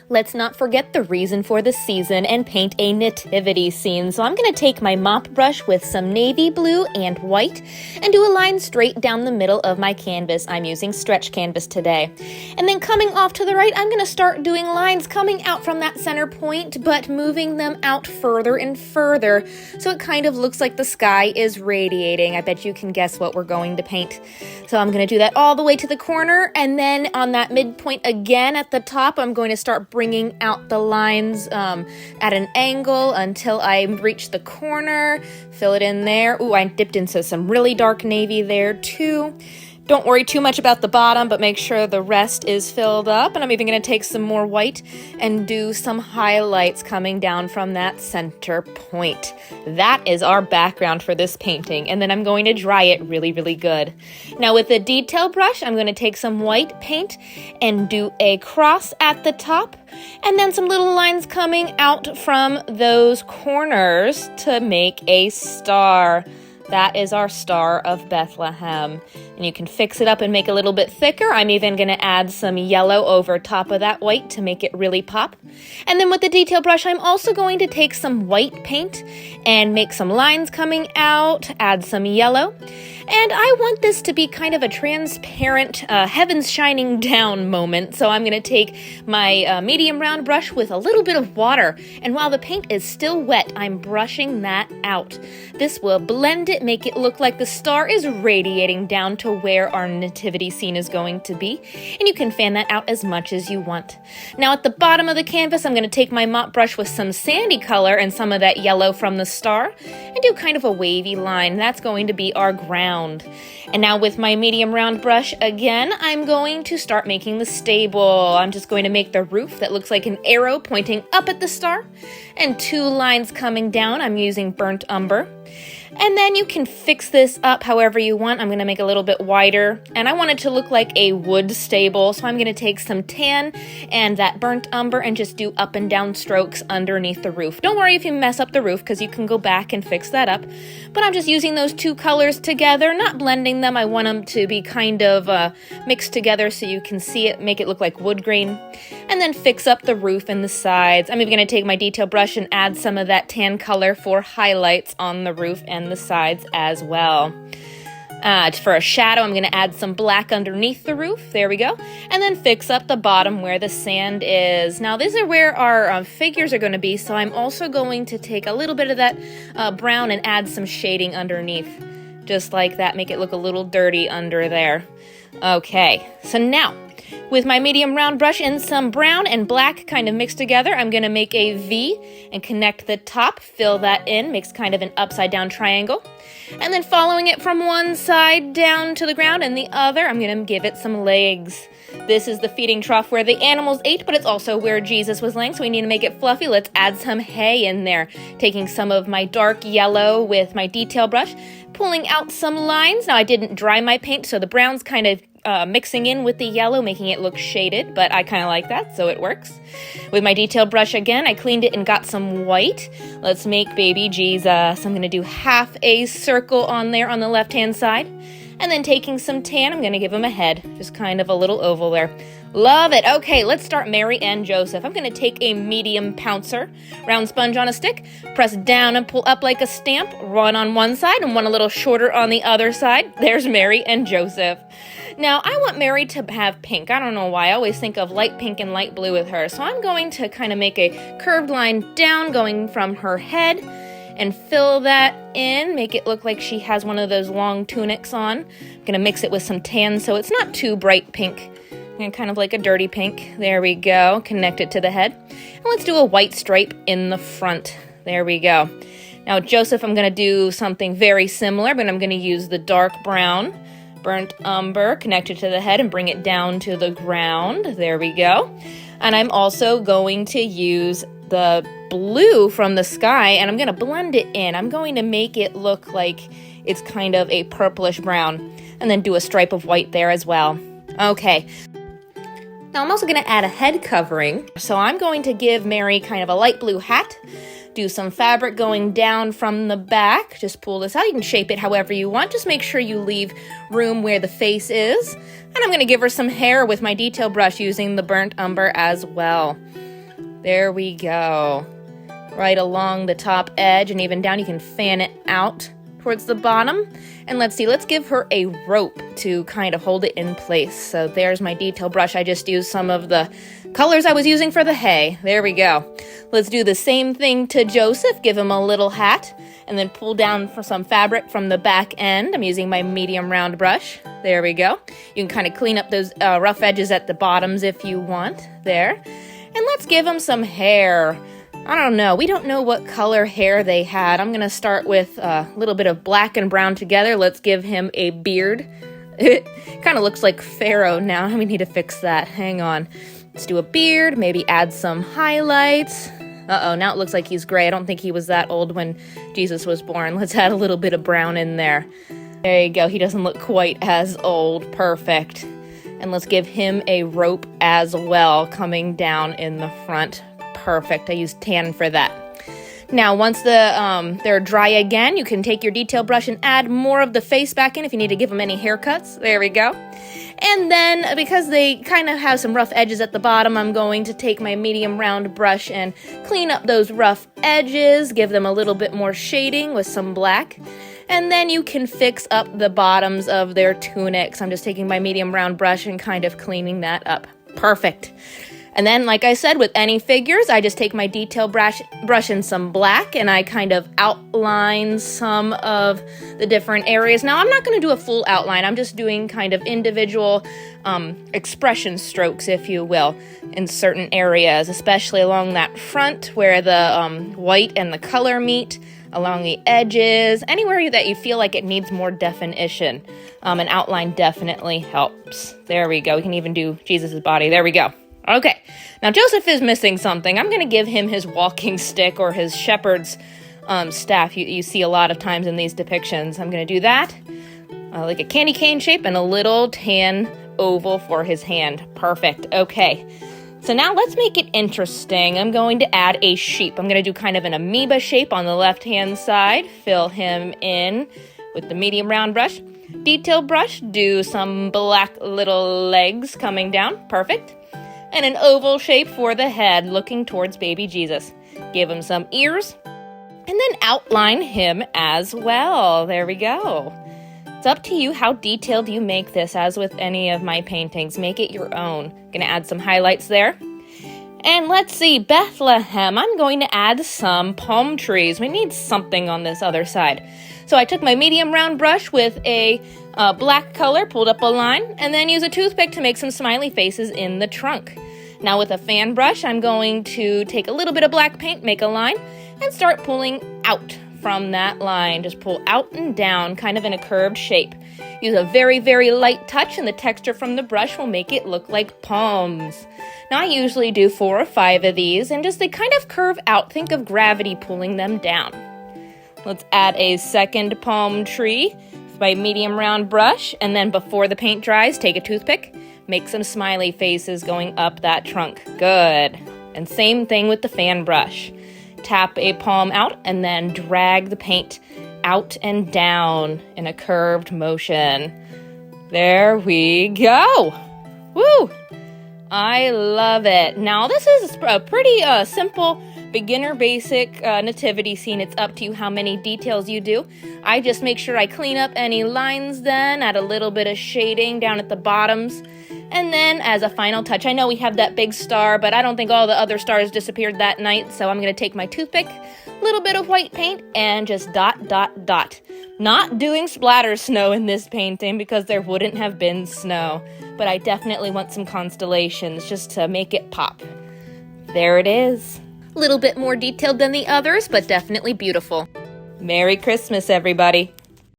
Let's not forget the reason for the season and paint a nativity scene. So I'm going to take my mop brush with some navy blue and white and do a line straight down the middle of my canvas. I'm using stretch canvas today. And then coming off to the right, I'm going to start doing lines coming out from that center point, but moving them out further and further. So it kind of looks like the sky is radiating. I bet you can guess what we're going to paint. So I'm going to do that all the way to the corner, and then on that midpoint again at the top, I'm going to start bringing out the lines at an angle until I reach the corner. Fill it in there. Ooh, I dipped into some really dark navy there too. Don't worry too much about the bottom, but make sure the rest is filled up. And I'm even going to take some more white and do some highlights coming down from that center point. That is our background for this painting. And then I'm going to dry it really, really good. Now with the detail brush, I'm going to take some white paint and do a cross at the top. And then some little lines coming out from those corners to make a star. That is our Star of Bethlehem. And you can fix it up and make it a little bit thicker. I'm even going to add some yellow over top of that white to make it really pop. And then with the detail brush, I'm also going to take some white paint and make some lines coming out, add some yellow. And I want this to be kind of a transparent, heavens shining down moment. So I'm going to take my medium round brush with a little bit of water. And while the paint is still wet, I'm brushing that out. This will blend it, make it look like the star is radiating down to where our nativity scene is going to be. And you can fan that out as much as you want. Now at the bottom of the canvas, I'm going to take my mop brush with some sandy color and some of that yellow from the star and do kind of a wavy line. That's going to be our ground. And now with my medium round brush again, I'm going to start making the stable. I'm just going to make the roof that looks like an arrow pointing up at the star and two lines coming down. I'm using burnt umber. And then you can fix this up however you want. I'm going to make it a little bit wider, and I want it to look like a wood stable. So I'm going to take some tan and that burnt umber and just do up and down strokes underneath the roof. Don't worry if you mess up the roof, because you can go back and fix that up. But I'm just using those two colors together, not blending them. I want them to be kind of mixed together so you can see it, make it look like wood grain. And then fix up the roof and the sides. I'm even going to take my detail brush and add some of that tan color for highlights on the roof and the sides as well. For a shadow, I'm going to add some black underneath the roof. There we go. And then fix up the bottom where the sand is. Now, these are where our figures are going to be, so I'm also going to take a little bit of that brown and add some shading underneath. Just like that, make it look a little dirty under there. Okay, so now, with my medium round brush and some brown and black kind of mixed together, I'm going to make a V and connect the top, fill that in, makes kind of an upside down triangle. And then following it from one side down to the ground and the other, I'm going to give it some legs. This is the feeding trough where the animals ate, but it's also where Jesus was laying, so we need to make it fluffy. Let's add some hay in there. Taking some of my dark yellow with my detail brush, pulling out some lines. Now, I didn't dry my paint, so the brown's kind of mixing in with the yellow, making it look shaded, but I kind of like that, so it works. With my detail brush again, I cleaned it and got some white. Let's make baby Jesus. I'm going to do half a circle on there on the left-hand side. And then taking some tan, I'm going to give him a head, just kind of a little oval there. Love it. Okay, let's start Mary and Joseph. I'm going to take a medium pouncer, round sponge on a stick, press down and pull up like a stamp, one on one side and one a little shorter on the other side. There's Mary and Joseph. Now, I want Mary to have pink. I don't know why. I always think of light pink and light blue with her. So I'm going to kind of make a curved line down going from her head and fill that in, make it look like she has one of those long tunics on. I'm going to mix it with some tan so it's not too bright pink. And kind of like a dirty pink. There we go. Connect it to the head. And let's do a white stripe in the front. There we go. Now, Joseph, I'm going to do something very similar, but I'm going to use the dark brown, burnt umber, connect it to the head and bring it down to the ground. There we go. And I'm also going to use the blue from the sky, and I'm going to blend it in. I'm going to make it look like it's kind of a purplish brown, and then do a stripe of white there as well. Okay. Now I'm also going to add a head covering. So I'm going to give Mary kind of a light blue hat, do some fabric going down from the back. Just pull this out. You can shape it however you want. Just make sure you leave room where the face is. And I'm going to give her some hair with my detail brush using the burnt umber as well. There we go. Right along the top edge and even down. You can fan it out towards the bottom. And let's see, let's give her a rope to kind of hold it in place. So there's my detail brush. I just used some of the colors I was using for the hay. There we go. Let's do the same thing to Joseph. Give him a little hat and then pull down for some fabric from the back end. I'm using my medium round brush. There we go. You can kind of clean up those rough edges at the bottoms if you want. There. And let's give him some hair. I don't know. We don't know what color hair they had. I'm going to start with a little bit of black and brown together. Let's give him a beard. It kind of looks like Pharaoh now. We need to fix that. Hang on. Let's do a beard. Maybe add some highlights. Uh-oh, now it looks like he's gray. I don't think he was that old when Jesus was born. Let's add a little bit of brown in there. There you go. He doesn't look quite as old. Perfect. And let's give him a rope as well coming down in the front. Perfect. I used tan for that. Now, once they're dry again, you can take your detail brush and add more of the face back in if you need to give them any haircuts. There we go. And then, because they kind of have some rough edges at the bottom, I'm going to take my medium round brush and clean up those rough edges, give them a little bit more shading with some black. And then you can fix up the bottoms of their tunics. I'm just taking my medium round brush and kind of cleaning that up. Perfect. And then, like I said, with any figures, I just take my detail brush and some black, and I kind of outline some of the different areas. Now, I'm not going to do a full outline. I'm just doing kind of individual expression strokes, if you will, in certain areas, especially along that front where the white and the color meet, along the edges, anywhere that you feel like it needs more definition. An outline definitely helps. There we go. We can even do Jesus' body. There we go. Okay, now Joseph is missing something. I'm going to give him his walking stick or his shepherd's staff you see a lot of times in these depictions. I'm going to do that, like a candy cane shape and a little tan oval for his hand. Perfect. Okay, so now let's make it interesting. I'm going to add a sheep. I'm going to do kind of an amoeba shape on the left-hand side. Fill him in with the medium round brush. Detail brush, do some black little legs coming down. Perfect. And an oval shape for the head looking towards baby Jesus. Give him some ears, and then outline him as well. There we go. It's up to you how detailed you make this, as with any of my paintings. Make it your own. Gonna add some highlights there. And let's see, Bethlehem. I'm going to add some palm trees. We need something on this other side. So I took my medium round brush with a black color, pulled up a line, and then use a toothpick to make some smiley faces in the trunk. Now with a fan brush, I'm going to take a little bit of black paint, make a line, and start pulling out from that line. Just pull out and down, kind of in a curved shape. Use a very, very light touch, and the texture from the brush will make it look like palms. Now I usually do 4 or 5 of these, and they kind of curve out. Think of gravity pulling them down. Let's add a second palm tree with my medium round brush, and then before the paint dries, take a toothpick, make some smiley faces going up that trunk. Good. And same thing with the fan brush. Tap a palm out and then drag the paint out and down in a curved motion. There we go. Woo! I love it. Now this is a pretty simple beginner basic nativity scene. It's up to you how many details you do. I just make sure I clean up any lines then, add a little bit of shading down at the bottoms. And then as a final touch, I know we have that big star, but I don't think all the other stars disappeared that night, so I'm going to take my toothpick, a little bit of white paint, and just dot, dot, dot. Not doing splatter snow in this painting because there wouldn't have been snow, but I definitely want some constellations just to make it pop. There it is. A little bit more detailed than the others, but definitely beautiful. Merry Christmas, everybody.